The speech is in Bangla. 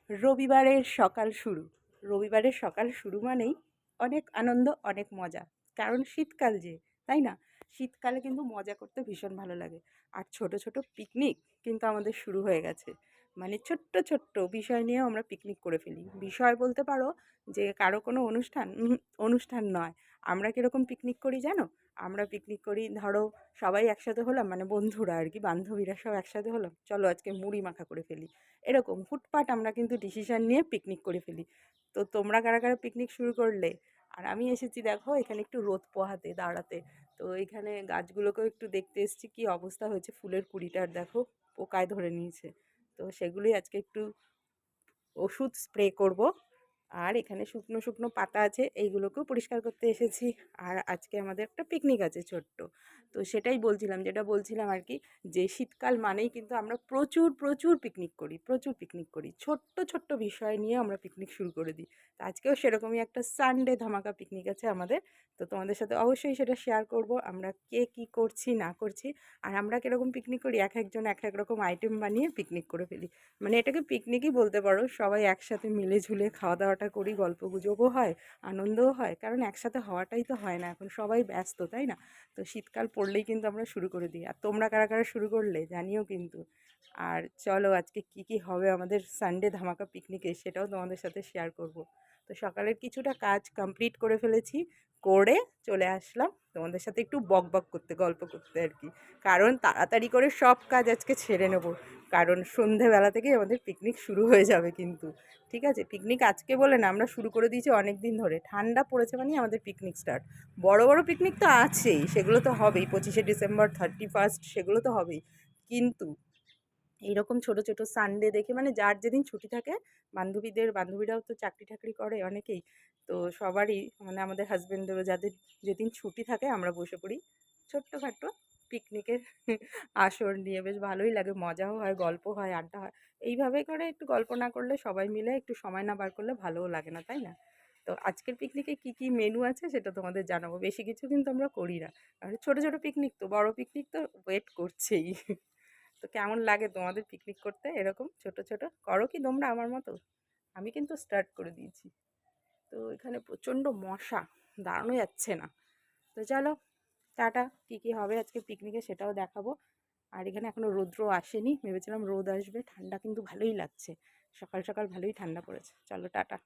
রবিবারের সকাল শুরু। রবিবারের সকাল শুরু মানেই অনেক আনন্দ, অনেক মজা। কারণ শীতকাল যে, তাই না? শীতকালে কিন্তু মজা করতে ভীষণ ভালো লাগে। আর ছোট, ছোট পিকনিক কিন্তু আমাদের শুরু হয়ে গেছে। মানে ছোট্ট, ছোট্ট বিষয় নিয়েও আমরা পিকনিক করে ফেলি। বিষয় বলতে পারো যে কারো কোনো অনুষ্ঠান? অনুষ্ঠান নয়। আমরা কিরকম পিকনিক করি জানো? আমরা পিকনিক করি ধরো সবাই একসাথে হলাম, মানে বন্ধুরা আরকি, বান্ধবীরা সব একসাথে হলাম। চলো আজকে মুড়ি মাখা করে ফেলি। এরকম হুটপাট আমরা কিন্তু ডিসিশন নিয়ে পিকনিক করে ফেলি। তো তোমরা কারা কারা পিকনিক শুরু করলে? আর আমি এসেছি দেখো এখানে একটু রোদ পোহাতে দাঁড়াতে। তো এখানে গাছগুলোকেও একটু দেখতে এসেছি কি অবস্থা হয়েছে, ফুলের কুড়িটার দেখো পোকায় ধরে নিয়েছে। তো সেগুলোই আজকে একটু ওষুধ স্প্রে করব। আর এখানে শুকনো শুকনো পাতা আছে, এইগুলোকেও পরিষ্কার করতে এসেছি। আর আজকে আমাদের একটা পিকনিক আছে ছোট্ট। তো সেটাই বলছিলাম, যেটা বলছিলাম আর কি, যে শীতকাল মানেই কিন্তু আমরা প্রচুর প্রচুর পিকনিক করি, প্রচুর পিকনিক করি। ছোট্ট ছোট্ট বিষয় নিয়ে আমরা পিকনিক শুরু করে দিই। তো আজকেও সেরকমই একটা সানডে ধামাকা পিকনিক আছে আমাদের। তো তোমাদের সাথে অবশ্যই সেটা শেয়ার করব, আমরা কে কী করছি না করছি। আর আমরা কীরকম পিকনিক করি, এক একজন এক এক রকম আইটেম বানিয়ে পিকনিক করে ফেলি। মানে এটাকে পিকনিকই বলতে পারো। সবাই একসাথে মিলে ঝুলে খাওয়া দাওয়াটা করি, গল্পগুজবও হয়, আনন্দও হয়। কারণ একসাথে হওয়াটাই তো হয় না, এখন সবাই ব্যস্ত, তাই না? তো শীতকাল পড়লেই কিন্তু আমরা শুরু করে দিই। আর তোমরা কারা কারা শুরু করলে জানিও কিন্তু। আর চলো আজকে কি কি হবে আমাদের সানডে ধামাকা পিকনিকে সেটাও তোমাদের সাথে শেয়ার করব। তো সকালের কিছুটা কাজ কমপ্লিট করে ফেলেছি, করে চলে আসলাম তোমাদের সাথে একটু বক বক করতে, গল্প করতে আর কি। কারণ তাড়াতাড়ি করে সব কাজ আজকে ছেড়ে নেব, কারণ সন্ধেবেলা থেকেই আমাদের পিকনিক শুরু হয়ে যাবে কিন্তু। ঠিক আছে, পিকনিক আজকে বলে না, আমরা শুরু করে দিয়েছি অনেক দিন ধরে। ঠান্ডা পড়েছে মানে আমাদের পিকনিক স্টার্ট। বড় বড় পিকনিক তো আছেই, সেগুলো তো হবেই, 25শে ডিসেম্বর, 31st, সেগুলো তো হবেই। কিন্তু এইরকম ছোট ছোট সানডে দেখে, মানে যার যেদিন ছুটি থাকে, বান্ধবীরাও তো চাকরি টাকরি করে অনেকেই। তো সবারই, মানে আমাদের হাজবেন্ডেরও যাদের যেদিন ছুটি থাকে, আমরা বসে পড়ি ছোট্টখাট্টো পিকনিকের আসর নিয়ে। বেশ ভালোই লাগে, মজাও হয়, গল্প হয়, আড্ডা হয়। এইভাবে করে একটু গল্প না করলে, সবাই মিলে একটু সময় না বার করলে ভালোও লাগে না, তাই না? তো আজকের পিকনিকে কি কি মেনু আছে সেটা তোমাদের জানাবো। বেশি কিছু কিন্তু আমরা করি না, কারণ ছোট ছোট পিকনিক তো, বড় পিকনিক তো ওয়েট করছেই। তো কেমন লাগে তোমাদের পিকনিক করতে? এরকম ছোট ছোট করো কি তোমরা আমার মতো? আমি কিন্তু স্টার্ট করে দিয়েছি। তো এখানে প্রচণ্ড মশা, দাঁড়ানো যাচ্ছে না। তো চলো, টাটা। কী কী হবে আজকে পিকনিকে সেটাও দেখাবো। আর এখানে এখনও রৌদ্র আসেনি, ভেবেছিলাম রোদ আসবে। ঠান্ডা কিন্তু ভালোই লাগছে, সকাল সকাল ভালোই ঠান্ডা পড়েছে। চলো টাটা।